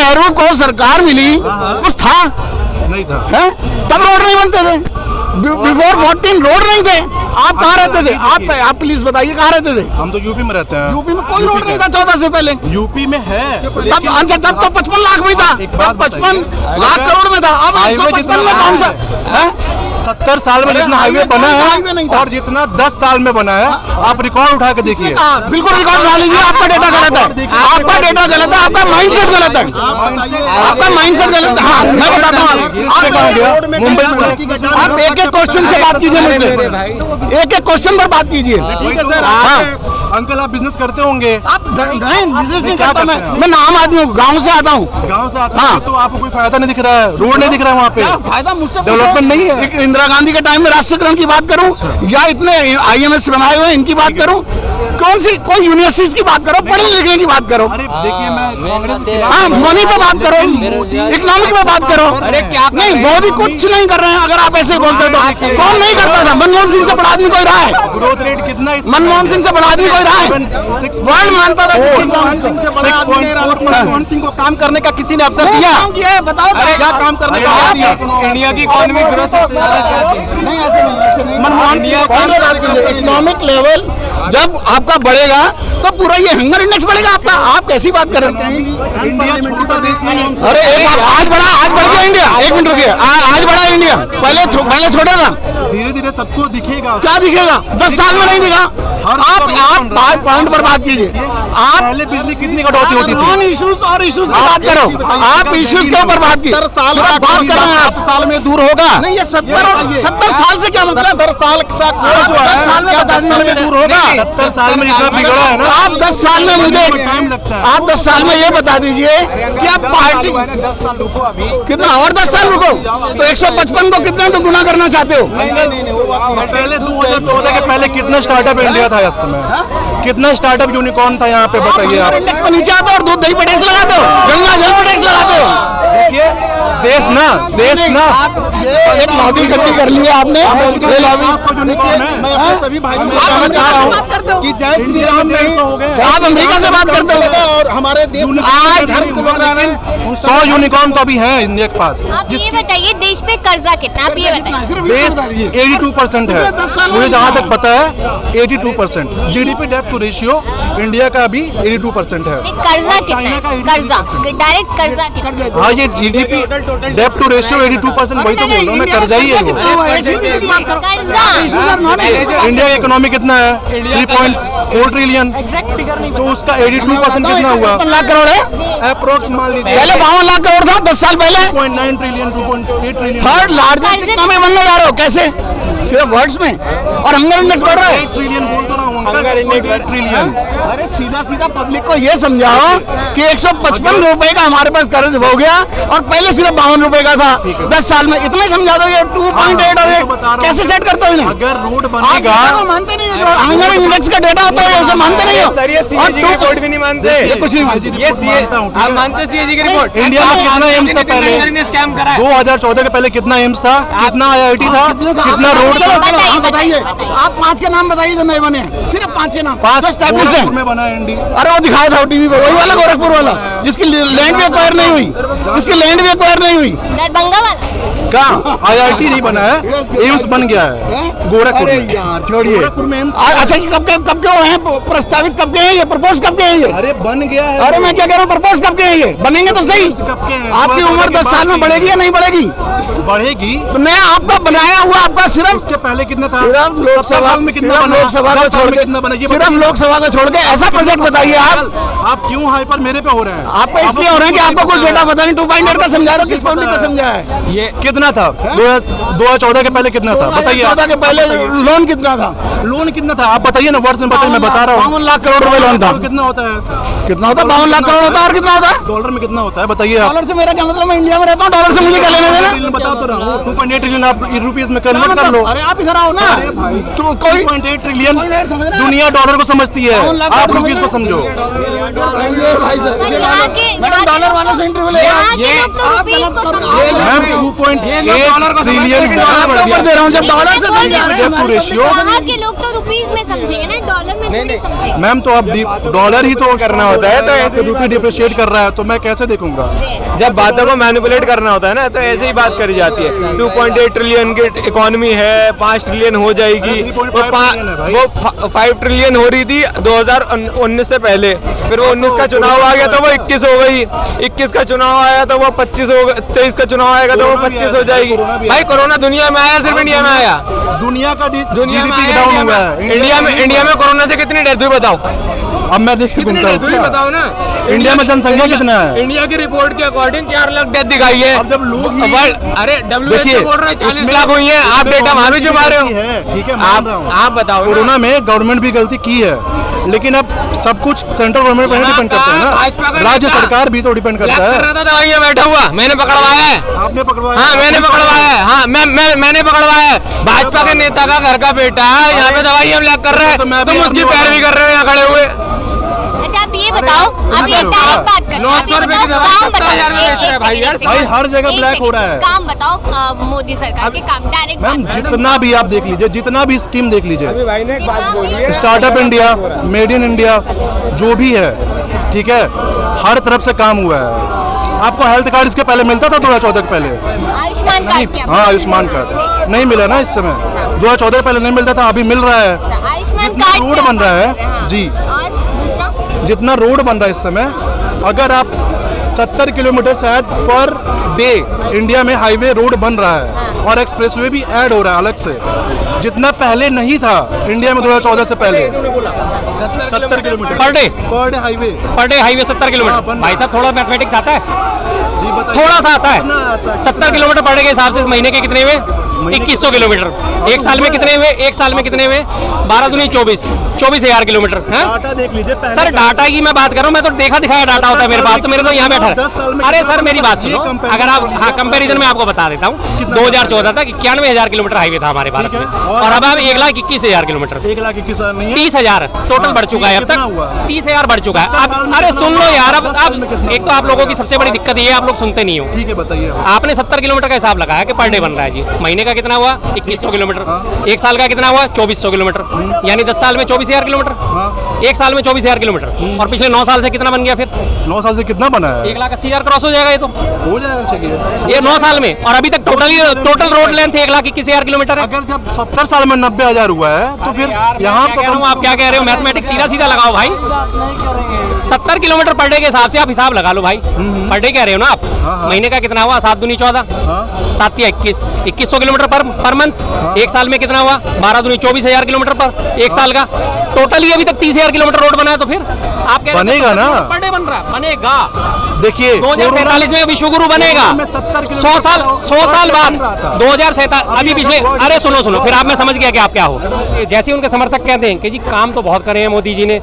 नेहरू को सरकार मिली कुछ था नहीं था है? तब रोड नहीं बनते थे, बिफोर 14 रोड नहीं थे। आप कहाँ रहते थे? आप प्लीज बताइए कहाँ रहते थे? हम तो यूपी में रहते हैं। यूपी में कोई रोड नहीं था 14 से पहले। यूपी में है तब अच्छा तब तो 55 लाख में था, 55 लाख करोड़ में था। अब 155 में कौन सा है? 70 साल में जितना हाईवे बना है और जितना 10 साल में बना है, आप रिकॉर्ड उठा के देखिए। बिल्कुल रिकॉर्ड उठा लीजिए। आपका डेटा गलत है, आपका डेटा गलत है, आपका माइंडसेट गलत है, आपका माइंडसेट गलत है। हाँ मैं बताता हूँ, मुंबई में आप एक एक क्वेश्चन से बात कीजिए मुझसे, एक एक क्वेश्चन पर बात कीजिए। ठीक है सर। अंकल आप बिजनेस करते होंगे? आप नहीं, बिजनेस नहीं करता मैं आम आदमी हूँ, गाँव से आता हूँ। गाँव से आते हैं तो आपको कोई फायदा नहीं दिख रहा है, रोड नहीं दिख रहा है वहाँ पे, फायदा मुझसे डेवलपमेंट नहीं है। इंदिरा गांधी के टाइम में राष्ट्रीयकरण की बात करूं या इतने IMS बनाए हुए इनकी बात करूं, कौन सी कोई यूनिवर्सिटीज की बात करो, पढ़ने लिखने की बात करो, अरे देखिए मैं कांग्रेस हाँ मनी पे बात करो, इकोनॉमिक पे बात करो। अरे क्या नहीं, मोदी कुछ नहीं कर रहे हैं। अगर आप ऐसे बोलते तो कौन नहीं करता था? मनमोहन सिंह से बड़ा आदमी कोई रहा है? ग्रोथ रेट कितना? मनमोहन सिंह से बड़ा आदमी कोई रहा है? वर्ल्ड मानता था मनमोहन सिंह को काम करने का किसी ने अवसर दिया? बताओ क्या काम करने का? इंडिया की इकोनॉमी ग्रोथ नहीं, ऐसे नहीं। मनमोहन इकोनॉमिक लेवल जब आपका बढ़ेगा तो पूरा ये हंगर इंडेक्स बढ़ेगा आपका। आप कैसी बात कर रहे हैं? इंडिया छोटा देश नहीं है। अरे आज बढ़ गया इंडिया। एक मिनट रुकिए, आज बढ़ा इंडिया, पहले छोटा था। धीरे धीरे सबको दिखेगा। क्या दिखेगा? 10 साल में नहीं दिखा। आप पॉइंट पर बात कीजिए। आप पहले बिजली कितनी कटौती होती थी? नॉन इश्यूज और इश्यूज की बात करो। आप इश्यूज के ऊपर बात कीजिए। साल बात कर रहे हैं आप। साल में दूर होगा नहीं, ये 70 साल से क्या मतलब? 70 साल का कोर्स जो है 10 साल में बता दीजिए दूर होगा। 70 साल में इतना बिगड़ा है ना। आप 10 साल में मुझे टाइम लगता है। आप 10 साल में ये बता दीजिए कि आप पार्टी 10 साल रुको अभी। कितना और 10 साल रुको तो 155 को कितना तो गुना करना चाहते हो? पहले 2014 के पहले कितना स्टार्टअप इंडिया था इस समय? कितना स्टार्टअप यूनिकॉर्न था यहाँ पे बताइए आप। इंडेक्स पर नीचे आते हो और दूध दही पर टैक्स लगाते हो, गंगा जल पर टैक्स लगाते हो। देखिए देश ना एक लॉबी इकट्ठी कर ली है आपने, ये लॉबी सभी भाई कि आप अमेरिका से बात करते हो और हमारे देश आज 100 यूनिकॉर्न तो अभी है इंडिया के पास। आप ये बताइए देश पे कर्जा कितना? आप ये बताइए। देश 82% है, मुझे जहाँ तक पता है 82%। GDP डेप्ट टू रेशियो इंडिया का अभी 82% है। कर्जा कितना? कर्जा डायरेक्ट कर्जा कितना? हाँ ये GDP डेप्ट टू रेशियो 82%, वही तो बोल रहा हूँ मैं, कर्जा ही है वो। इंडिया का इकोनॉमी कितना है? 3.4 ट्रिलियन। तो उसका 82% कितना हुआ? लाख करोड़ है अप्रोक्स मान लीजिए। पहले 52 लाख करोड़ था 10 साल पहले। 2.9 trillion 2.8 trillion. Third largest economy बनने जा रहे हो कैसे? सिर्फ वर्ड्स में, और हंगर इंडेक्स बढ़ रहा है। 8 ट्रिलियन बोल तो रहा हूँ अंकल, 8 ट्रिलियन। अरे सीधा पब्लिक को ये समझाओ कि 155 रुपए का हमारे पास कर्ज हो गया और पहले सिर्फ 52 रुपए का था 10 साल में। इतने समझा दो। ये 2.8 और 8 कैसे सेट करते हो इन्हें? अगर रोड आप बनेगा डेटा को मानते नहीं हो, हंगर इंडेक्स का डेटा होता है उसे मानते नहीं हो। सर ये CAG की रिपोर्ट भी नहीं मानते। ये कुछ नहीं मानते। ये आप मानते CAG की रिपोर्ट? इंडिया में कितना एम्स था पहले? स्कैम करा है। 2014 के पहले कितना एम्स था? कितना IIT था? कितना रोड था? बताइए, आप 5 के नाम बताइए जो नहीं बने हैं। सिर्फ 5 के नाम। 5 established है। गोरखपुर में बना है इंडी। अरे वो दिखाया था टीवी पे, वही वाला गोरखपुर वाला जिसकी लैंड भी एक्वायर नहीं हुई, जिसकी लैंड भी एक्वायर नहीं हुई। दरभंगा वाला कहाँ? IIT नहीं बना है, एम्स बन गया है गोरखपुर में। यार छोड़िए। गोरखपुर में एम्स। अच्छा ये कब के हैं प्रस्तावित? कब के हैं ये? प्रपोज कब के हैं ये? अरे बन गया है। अरे मैं क्या कह रहा हूँ, प्रपोज कब के हैं ये? बनेंगे तो सही। कब के हैं? आपकी उम्र 10 साल में बढ़ेगी या नहीं बढ़ेगी? बढ़ेगी। तो मैं आपका बनाया हुआ आपका सिर्फ उसके पहले कितना था? सिर्फ लोकसभा में कितना बना? लोकसभा को छोड़ के कितना बना? ये सिर्फ लोकसभा को छोड़ के ऐसा प्रोजेक्ट बताइए आप क्यों हाइपर मेरे पे हो रहे हैं? आपको इसलिए हो रहे हैं कि आपको कुछ डेटा पता नहीं। 2.8 का समझा रहे हो, किस पब्लिक को समझा है? ये कितना था? 2014 के पहले कितना था बताइए? 2014 के पहले लोन कितना था? लोन कितना था आप बताइए ना, वर्ष में बताइए, मैं बता रहा हूँ। 52 लाख करोड़ रुपए लोन था। कितना होता है? कितना होता है? 52 लाख करोड़ होता है। और कितना होता है डॉलर में? कितना होता है बताइए आप। डॉलर से मेरा क्या मतलब? मैं इंडिया में रहता हूँ, डॉलर से मुझे क्या लेना देना? बता तो रहा हूँ 2.8 ट्रिलियन आप रुपीस में कन्वर्ट कर लो। अरे आप इधर आओ ना। तो कोई 2.8 ट्रिलियन दुनिया डॉलर को समझती है, आप रुपीस को समझो। मैडम डॉलर वालों से इंटरव्यू ले। यहाँ के लोग तो रुपीस को समझते हैं। मैम 2.8 ट्रिलियन ऊपर दे रहा हूँ जब डॉलर से समझा रहे हैं टू रेशियो। वहाँ के लोग तो रुपीस में समझेंगे ना, डॉलर में नहीं समझेंगे। मैम तो अब डॉलर ही तो करना होता है, तो ऐसे रुपये डिप्रिशिएट कर रहा है तो मैं कैसे देखूंगा। जब बातों को मैनिपुलेट करना होता है ना, तो ऐसे ही बात करी जाती है। 2.8 ट्रिलियन की इकोनॉमी है, 5 ट्रिलियन हो जाएगी। वो 5 ट्रिलियन हो रही थी 2019 से पहले, फिर वो 19 का चुनाव आ गया तो वो 21 हो गई, 21 का चुनाव आया तो वो 25 हो गई, 23 का चुनाव आएगा तो वो 25 हो जाएगी। भाई कोरोना दुनिया में आया, सिर्फ इंडिया में आया? दुनिया का दुनिया में GDP आया, डाउन हुआ है। इंडिया में कोरोना से कितनी डेथ हुई बताओ? अब मैं देखिए कितनी डेथ हुई बताओ ना। इंडिया में जनसंख्या कितना है? इंडिया की रिपोर्ट के अकॉर्डिंग 4 लाख डेथ दिखाई है। अब जब लोग ही अरे देखिए, WHO बोल रहा है 40 उसमें- लाख हुई है, आप डेटा वहां भी छुपा रहे हो। ठीक है, मान रहा हूं। आप बताओ ना। कोरोना में गवर्नमेंट भी गलती की है, लेकिन अब सब कुछ सेंट्रल गवर्नमेंट पर डिपेंड करता है भाजपा का ना, राज्य नेता सरकार भी तो डिपेंड लैब करता कर है। रहा था दवाइयां, बैठा हुआ, मैंने पकड़वाया है। आपने पकड़वाया? हाँ मैंने पकड़वाया है, हाँ मैंने पकड़वाया है। भाजपा के नेता का घर का बेटा यहाँ पे दवाइयां लैब कर रहा है, तो मैं भी तुम उसकी अपनी पैरवी कर रहे हो यहाँ खड़े हुए। अच्छा आप ये बताओ, आप ये डायरेक्ट बात करें। 900 रुपए की दवाई 70,000 में बेच रहे हैं भाई यार। भाई हर जगह ब्लैक हो रहा है। काम बताओ मोदी सरकार के काम, डायरेक्ट मैम जितना भी आप देख लीजिए, जितना भी स्कीम देख लीजिए, भाई ने एक बात बोली है, startup India, made in India, जो भी है, ठीक है, हर तरफ से काम हुआ है। आपको हेल्थ कार्ड इसके पहले मिलता था 2014 के पहले? आयुष्मान कार्ड क्या? हाँ, आयुष्मान कार्ड नहीं मिला ना इस समय, 2014 पहले नहीं मिलता था, अभी मिल रहा है। आयुष्मान जितना कार्ड रोड क्या बन रहा है, हाँ। जी। और दूसरा जितना रोड बन रहा है इस समय, अगर आप 70 किलोमीटर शायद पर डे इंडिया में हाईवे रोड बन रहा है, और एक्सप्रेसवे भी ऐड हो रहा है अलग से, जितना पहले नहीं था इंडिया में 2014 से पहले। 70 kilometre per day per day highway 70 kilometre. बन भाई साहब थोड़ा मैथमेटिक्स आता है, जी बताइए। थोड़ा सा आता है। कितना आता है? 70 किलोमीटर पर डे के हिसाब से महीने के कितने हुए? 2100 किलोमीटर। एक साल में कितने हुए? एक साल में कितने हुए? 12 दूनी 24,000 किलोमीटर। डाटा देख लीजिए पहले सर का। डाटा की मैं बात कर रहा हूँ, मैं तो देखा दिखाया डाटा होता है मेरे पास, तो मेरे तो यहाँ बैठा 10 साल में है। अरे कितना सर मेरी बात ये सुनो, comparison अगर आप कीजिए। हाँ कंपेरिजन में आपको बता देता हूँ, 2014 तक 91,000 किलोमीटर हाईवे था हमारे भारत ठीक में, है। और अब 1,21,000 किलोमीटर। 1,21,000 नहीं है? 30,000 टोटल हाँ, बढ़ चुका है अब कितना हुआ? तक। 30,000 बढ़ चुका है। 70 साल अब में अरे कितना सुन लो हुआ? यार, अब 10 साल में कितना एक तो आप लोगों की सबसे बड़ी दिक्कत ये है, आप लोग सुनते नहीं हो। ठीक है, बताइए। आपने 70 किलोमीटर का हिसाब लगाया कि पर डे बन रहा है जी, महीने का कितना हुआ? 2100 किलोमीटर। एक साल का कितना हुआ? 2400 किलोमीटर, यानी 10 साल में 24,000 किलोमीटर। हाँ। एक साल में 24,000 किलोमीटर, और पिछले 9 साल से कितना बन गया फिर? 9 साल से कितना बना है? 1,80,000 क्रॉस हो जाएगा ये तो, हो जाएगा, चाहिए। ये 9 साल में। और अभी तक टोटल रोड लेंथ 1,21,000 किलोमीटर है। अगर जब 70 साल में 90,000 हुआ है तो फिर यहाँ तो कम आप क्या कह रहे हो? मैथमेटिक्स सीधा सीधा लगाओ भाई। 70 किलोमीटर पर डे के हिसाब से आप हिसाब लगा लो भाई। पर डे कह रहे हो ना आप? हाँ। महीने का कितना हुआ? 7 दूनी 14, हाँ। 7 या 21, 2100 किलोमीटर पर मंथ। एक साल में कितना हुआ? 12 दूनी 24,000 किलोमीटर पर एक साल का। टोटल ही अभी तक 30,000 किलोमीटर रोड बना है, तो फिर आप कह रहे हो बनेगा ना? पर डे बन रहा है, बनेगा। देखिए 2047 में विश्वगुरु बनेगा। में 70 100 साल बाद बन रहा था। 2047 अभी पिछले। अरे सुनो फिर आप, मैं समझ गया कि आप क्या हो। जैसे उनके समर्थक कहते हैं कि जी काम तो बहुत करे हैं मोदी जी ने,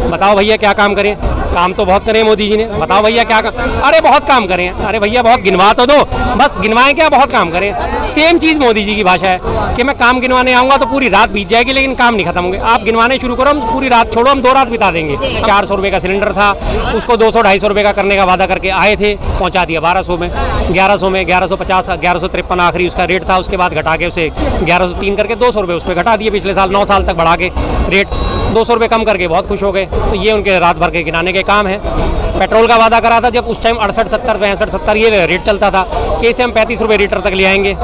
बताओ भैया क्या काम करें? काम तो बहुत करे हैं मोदी जी ने, बताओ भैया क्या काम? अरे बहुत काम करें। अरे भैया बहुत गिनवा तो दो, बस गिनवाएं क्या? बहुत काम करें। सेम चीज मोदी जी की भाषा है कि मैं काम गिनवाने आऊंगा तो पूरी रात बीत जाएगी, लेकिन काम नहीं खत्म होंगे। आप गिनवाने शुरू करो, हम पूरी रात छोड़ो, हम 2 रात बिता देंगे। 400 रुपए का सिलेंडर था, उसको 200-250 रुपए का करने का वादा करके आए थे, पहुंचा दिया 1200 में, 1100 में, 1150, 1153 आखिरी उसका रेट था। उसके बाद घटा के उसे 1103 करके 200 रुपए उस पर घटा दिए। पिछले साल 9 साल तक बढ़ा के रेट 200 रुपए कम करके बहुत खुश हो गए। तो ये उनके रात भर के गिनाने के काम है। पेट्रोल का वादा करा था जब उस टाइम 68, 70, 65, 70 ये रेट चलता था कि इसे हम 35 रुपये लीटर तक ले आएंगे।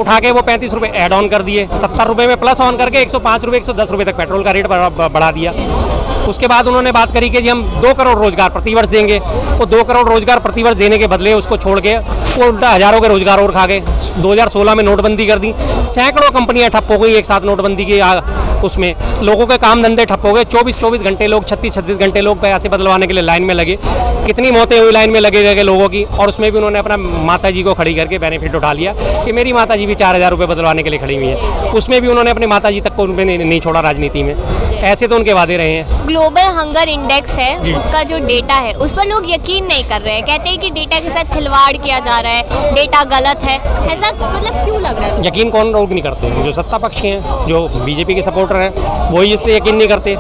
उठा के वो 35 रुपये ऐड ऑन कर दिए, 70 रुपये में प्लस ऑन करके 105 रुपये, 110 रुपये तक पेट्रोल का रेट बढ़ा दिया। उसके बाद उन्होंने बात करी कि जी हम 2 करोड़ रोजगार प्रतिवर्ष देंगे। वो 2 करोड़ रोजगार प्रतिवर्ष देने के बदले उसको छोड़ के वो उल्टा हजारों के रोजगार और खा गए। 2016 में नोटबंदी कर दी, सैकड़ों कंपनियां ठप हो गई एक साथ नोटबंदी के उसमें। लोगों के काम धंधे ठप हो गए। 24-24 घंटे लोग, 36-36 घंटे लोग पैसे बदलवाने के लिए लाइन में लगे। कितनी मौतें हुई लाइन में लगे लोगों की। और उसमें भी उन्होंने अपना माता जी को खड़ी करके बेनिफिट उठा लिया कि मेरी माता जी भी 4,000 रुपये बदलवाने के लिए खड़ी हुई है। उसमें भी उन्होंने अपनी माता जी तक को नहीं छोड़ा राजनीति में। ऐसे तो उनके वादे रहे हैं। ग्लोबल हंगर इंडेक्स है, उसका जो डेटा है उस पर लोग यकीन नहीं कर रहे हैं। कहते हैं कि डेटा के साथ खिलवाड़ किया जा रहा है, डेटा गलत है। ऐसा मतलब क्यों लग रहा है? यकीन कौन लोग नहीं करते? जो सत्ता पक्ष के हैं, जो बीजेपी के सपोर्टर हैं, वही इस पर यकीन नहीं करते।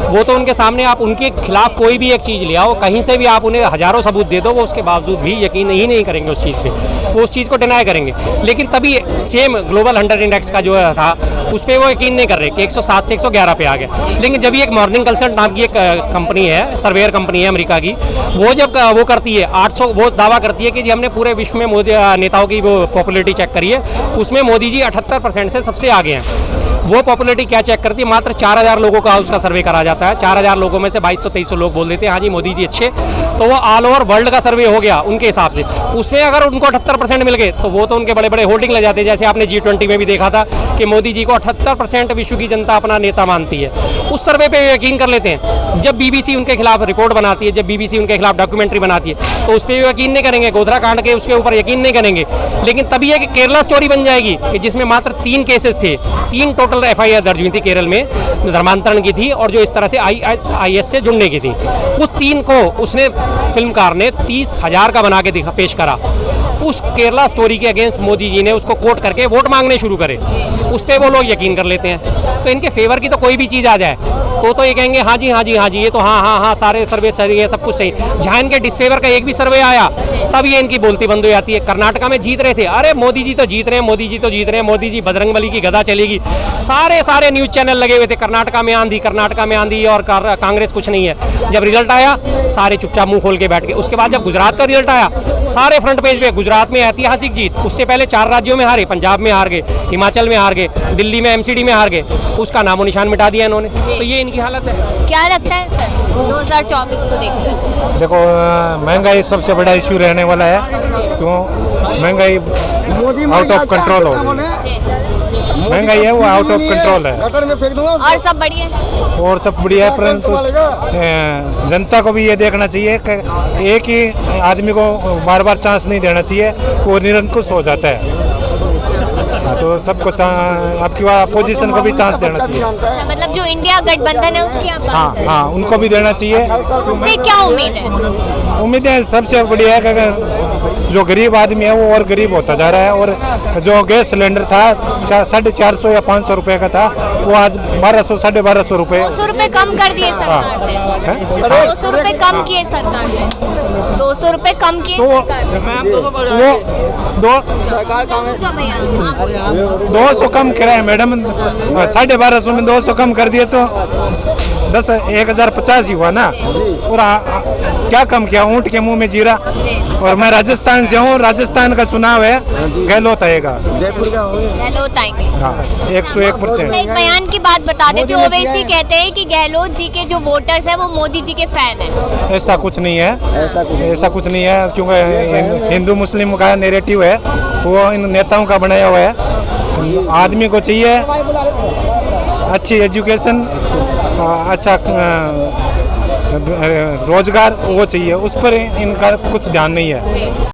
वो तो उनके सामने आप उनके खिलाफ कोई भी एक चीज़ ले आओ, कहीं से भी आप उन्हें हज़ारों सबूत दे दो, वो उसके बावजूद भी यकीन ही नहीं करेंगे उस चीज़ पे, वो उस चीज़ को डिनाई करेंगे। लेकिन तभी सेम ग्लोबल 100 इंडेक्स का जो था उस पर वो यकीन नहीं कर रहे कि 107 से 111 पे आ गए। लेकिन जब ये एक मॉर्निंग कंसल्ट नाम की एक कंपनी है, सर्वेयर कंपनी है अमेरिका की, वो जब वो करती है 800, वो दावा करती है कि जी हमने पूरे विश्व में मोदी नेताओं की वो पॉपुलरिटी चेक करी है, उसमें मोदी जी 78% से सबसे आगे हैं। वो पॉपुलरिटी क्या चेक करती है, मात्र 4000 लोगों का उसका सर्वे करा जाता है, 4000 लोगों में से 2200-2300 लोग बोल देते हैं हाँ जी मोदी जी अच्छे, तो वो ऑल ओवर वर्ल्ड का सर्वे हो गया उनके हिसाब से। उसमें अगर उनको 78% मिल गए तो वो तो उनके बड़े बड़े होल्डिंग ले जाते हैं, जैसे आपने G20 में भी देखा था कि मोदी जी को 78% विश्व की जनता अपना नेता मानती है। उस सर्वे पे यकीन कर लेते हैं। जब BBC उनके खिलाफ रिपोर्ट बनाती है, जब BBC उनके खिलाफ डॉक्यूमेंट्री बनाती है, तो उस पर यकीन नहीं करेंगे, गोधरा कांड के उसके ऊपर यकीन नहीं करेंगे। लेकिन तभी एक केरला स्टोरी बन जाएगी कि जिसमें मात्र 3 केसेस थे, 3 टोटल FIR दर्ज हुई थी केरल में, धर्मांतरण की थी और जो इस तरह से IS से जुड़ने की थी। उस 3 को उसने फिल्मकार ने 30,000 का बना के पेश करा। उस केरला स्टोरी के अगेंस्ट मोदी जी ने उसको कोट करके वोट मांगने शुरू करे, उस पर वो लोग यकीन कर लेते हैं। तो इनके फेवर की तो कोई भी चीज़ आ जाए तो ये कहेंगे हाँ जी हाँ जी हाँ जी, ये तो हाँ सारे सर्वे सही है, सब कुछ सही। जहाँ इनके डिसफेवर का एक भी सर्वे आया तब ये इनकी बोलती बंद हो जाती है। कर्नाटका में जीत रहे थे, अरे मोदी जी तो जीत रहे हैं, मोदी जी तो जीत रहे हैं, मोदी जी बजरंगबली की गदा चलेगी, सारे न्यूज़ चैनल लगे हुए थे, कर्नाटका में आंधी और कांग्रेस कुछ नहीं है। जब रिजल्ट आया सारे चुपचाप मुंह खोल के बैठ गए। उसके बाद जब गुजरात का रिजल्ट आया सारे फ्रंट पेज पे गुजरात में ऐतिहासिक जीत, उससे पहले 4 राज्यों में हारे, पंजाब में हार गए, हिमाचल में हार गए, दिल्ली में MCD में हार गए, उसका नामो निशान मिटा दिया इन्होंने। तो ये इनकी हालत है। क्या लगता है सर 2024 को देखते हैं? देखो महंगाई सबसे बड़ा इशू रहने वाला है, क्यों महंगाई आउट ऑफ कंट्रोल हो गई, महंगाई है वो आउट ऑफ कंट्रोल है। और सब बढ़िया है? और सब बढ़िया है, परंतु जनता को भी ये देखना चाहिए कि एक ही आदमी को बार बार चांस नहीं देना चाहिए, वो निरंकुश हो जाता है। तो सबको आपकी अपोजिशन को भी चांस देना चाहिए। मतलब जो इंडिया गठबंधन है उसकी आप बात कर रहे हैं? हाँ उनको भी देना चाहिए। तो उनसे क्या उम्मीद है? उम्मीदें सबसे बढ़िया है कि जो गरीब आदमी है वो और गरीब होता जा रहा है, और जो गैस सिलेंडर था 450 या 500 रुपए का था वो आज 1200 साढ़े 1200 रुपए। 200 रुपए कम कर दिए सरकार ने, 200 रुपए कम किए सरकार ने, 200 रुपए कम किए वो 200 कम कराए मैडम, 1250 में 200 कम कर दिए तो 10,050 ही हुआ ना। और क्या कम किया, ऊँट के मुंह में जीरा। और मैं राजस्थान से हूँ, राजस्थान का चुनाव है, गहलोत आएगा, जयपुर का गहलोत आएंगे। हाँ 101%। एक बयान की बात बता देते, ओवैसी कहते हैं कि गहलोत जी के जो वोटर्स हैं वो मोदी जी के फैन हैं। ऐसा कुछ नहीं है, ऐसा कुछ नहीं है, क्योंकि हिंदू मुस्लिम का नैरेटिव है वो इन नेताओं का बनाया हुआ है। आदमी को चाहिए अच्छी एजुकेशन, अच्छा रोजगार, वो चाहिए, उस पर इनका कुछ ध्यान नहीं है।